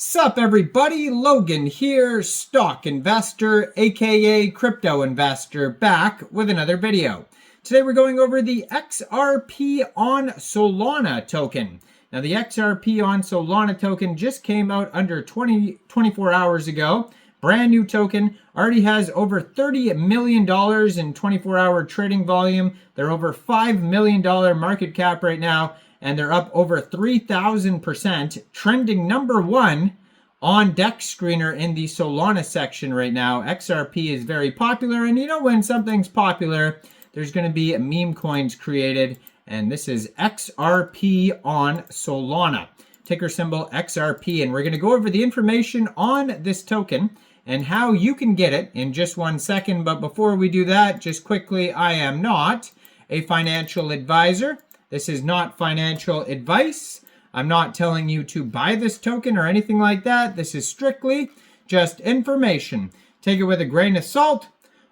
Sup everybody, Logan here, stock investor, aka crypto investor, back with another video. Today we're going over the XRP on Solana token. Now the XRP on Solana token just came out under 24 hours ago. Brand new token, already has over $30 million in 24-hour trading volume. They're over $5 million market cap right now, and they're up over 3,000%, trending number one on Dex Screener in the Solana section right now. XRP is very popular, and you know when something's popular, there's going to be meme coins created, and this is XRP on Solana. Ticker symbol XRP, and we're going to go over the information on this token and how you can get it in just 1 second. But before we do that, just quickly, I am not a financial advisor. This is not financial advice. I'm not telling you to buy this token or anything like that. This is strictly just information. Take it with a grain of salt.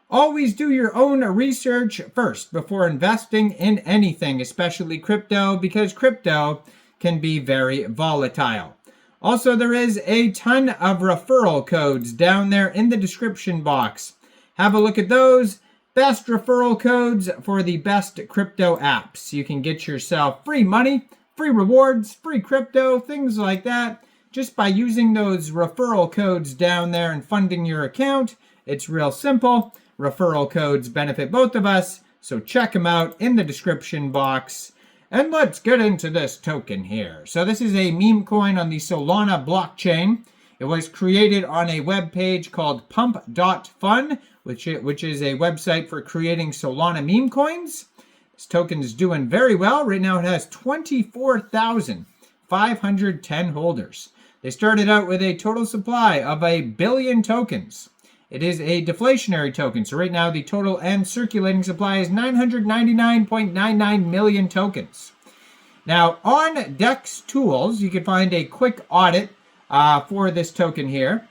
Always do your own research first before investing in anything, especially crypto, because crypto can be very volatile. Also, there is a ton of referral codes down there in the description box. Have a look at those. Best referral codes for the best crypto apps. You can get yourself free money, free rewards, free crypto, things like that, just by using those referral codes down there and funding your account. It's real simple. Referral codes benefit both of us, so check them out in the description box. And let's get into this token here. So this is a meme coin on the Solana blockchain. It was created on a web page called pump.fun, which is a website for creating Solana meme coins. This token is doing very well. Right now it has 24,510 holders. They started out with a total supply of 1 billion tokens. It is a deflationary token, so right now the total and circulating supply is 999.99 million tokens. Now on Dex Tools, you can find a quick audit for this token here.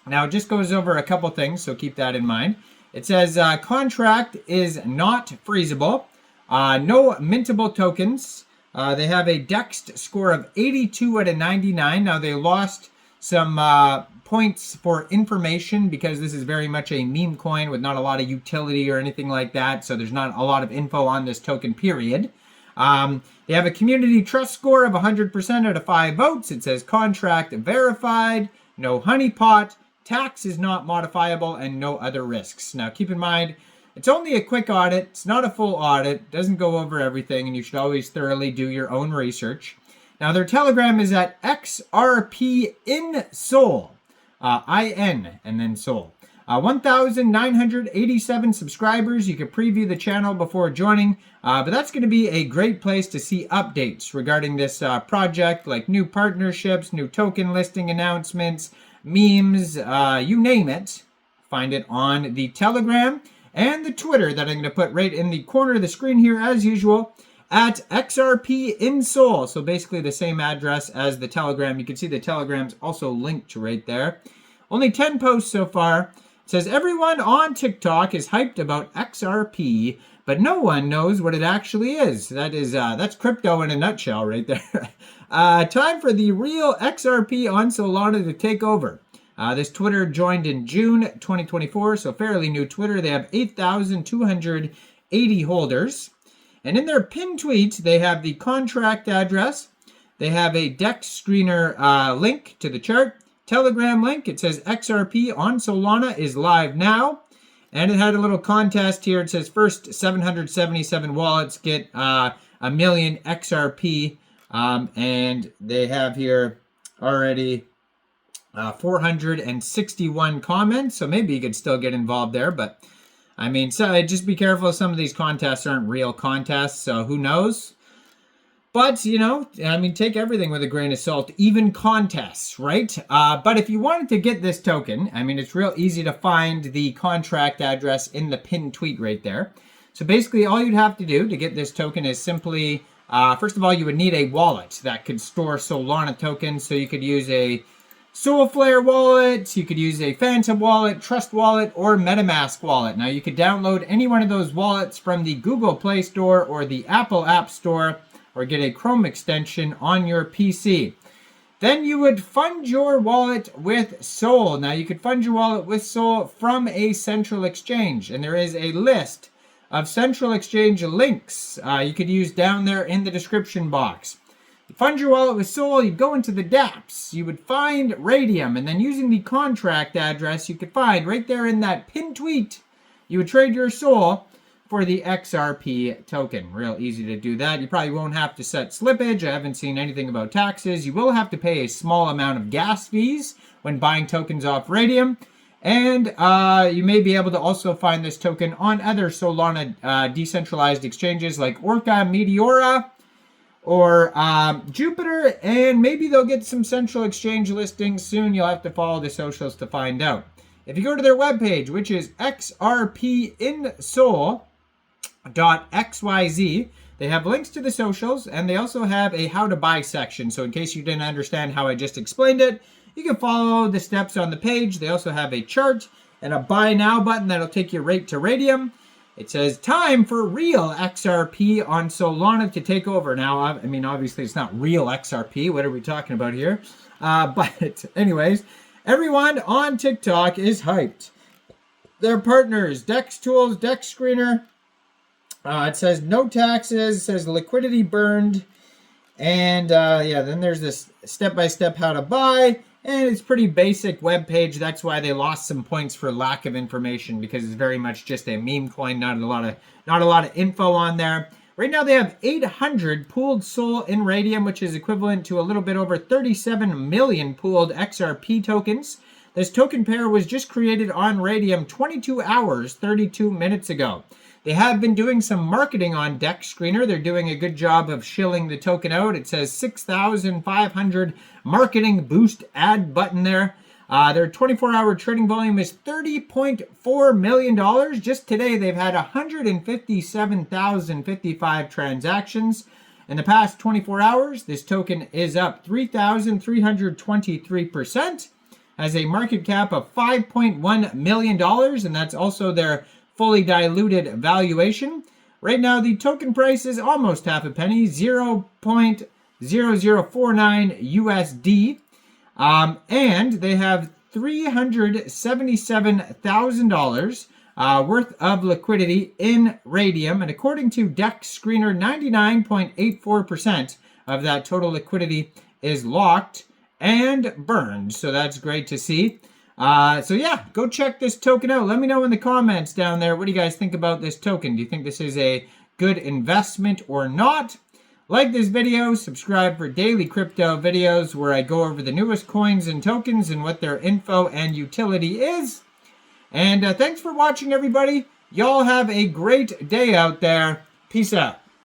Now it just goes over a couple things, so keep that in mind. It says contract is not freezable. No mintable tokens. They have a Dex score of 82 out of 99. Now they lost some points for information because this is very much a meme coin with not a lot of utility or anything like that. So there's not a lot of info on this token, period. They have a community trust score of 100% out of 5 votes. It says contract verified, no honeypot, tax is not modifiable, and no other risks. Now keep in mind, it's only a quick audit. It's not a full audit. Doesn't go over everything, and you should always thoroughly do your own research. Now their Telegram is at XRP in Sol, IN and then Sol. 1,987 subscribers. You can preview the channel before joining, but that's going to be a great place to see updates regarding this project, like new partnerships, new token listing announcements, memes, you name it. Find it on the Telegram and the Twitter that I'm going to put right in the corner of the screen here as usual at XRP in Sol. So basically the same address as the Telegram. You can see the Telegram's also linked right there. Only 10 posts so far. It says everyone on TikTok is hyped about XRP, but no one knows what it actually is. That's crypto in a nutshell right there. Time for the real XRP on Solana to take over. This Twitter joined in June 2024, so fairly new Twitter. They have 8,280 holders. And in their pinned tweet, they have the contract address. They have a Dex Screener link to the chart. Telegram link. It says XRP on Solana is live now. And it had a little contest here. It says first 777 wallets get a million XRP. And they have here already 461 comments. So maybe you could still get involved there. But I mean, so just be careful. Some of these contests aren't real contests. So who knows? But, you know, I mean, take everything with a grain of salt, even contests, right? But if you wanted to get this token, I mean, it's real easy to find the contract address in the pinned tweet right there. So basically, all you'd have to do to get this token is simply, first of all, you would need a wallet that could store Solana tokens. So you could use a Soulflare wallet, you could use a Phantom wallet, Trust wallet, or MetaMask wallet. Now, you could download any one of those wallets from the Google Play Store or the Apple App Store, or get a Chrome extension on your PC. Then you would fund your wallet with SOL. Now, you could fund your wallet with SOL from a central exchange, and there is a list of central exchange links you could use down there in the description box. You fund your wallet with SOL, you'd go into the dApps, you would find RAYDIUM, and then using the contract address you could find right there in that pinned tweet, you would trade your SOL for the XRP token. Real easy to do that. You probably won't have to set slippage. I haven't seen anything about taxes. You will have to pay a small amount of gas fees when buying tokens off RAYDIUM. And you may be able to also find this token on other Solana decentralized exchanges like Orca, Meteora, or Jupiter. And maybe they'll get some central exchange listings soon. You'll have to follow the socials to find out. If you go to their webpage, which is xrpinsol.xyz, they have links to the socials, and they also have a how to buy section. So in case you didn't understand how I just explained it, you can follow the steps on the page. They also have a chart and a buy now button that'll take you right to RAYDIUM. It says time for real XRP on Solana to take over. Now, I mean, obviously it's not real XRP. What are we talking about here? But anyways, everyone on TikTok is hyped. Their partners, Dex Tools, Dex Screener. It says no taxes. It says liquidity burned. And yeah, then there's this step-by-step how to buy. And it's pretty basic web page. That's why they lost some points for lack of information, because it's very much just a meme coin, not a lot of info on there. Right now they have 800 pooled SOL in RAYDIUM, which is equivalent to a little bit over 37 million pooled XRP tokens. This token pair was just created on RAYDIUM 22 hours, 32 minutes ago. They have been doing some marketing on Dex Screener. They're doing a good job of shilling the token out. It says 6,500 marketing boost ad button there. Their 24-hour trading volume is $30.4 million. Just today, they've had 157,055 transactions. In the past 24 hours, this token is up 3,323%, has a market cap of $5.1 million, and that's also their fully diluted valuation. Right now, the token price is almost half a penny, 0.0049 USD. And they have $377,000 worth of liquidity in RAYDIUM. And according to Dex Screener, 99.84% of that total liquidity is locked and burned. So that's great to see. So yeah, go check this token out. Let me know in the comments down there. What do you guys think about this token? Do you think this is a good investment or not? Like this video, subscribe for daily crypto videos where I go over the newest coins and tokens and what their info and utility is. And thanks for watching, everybody. Y'all have a great day out there. Peace out.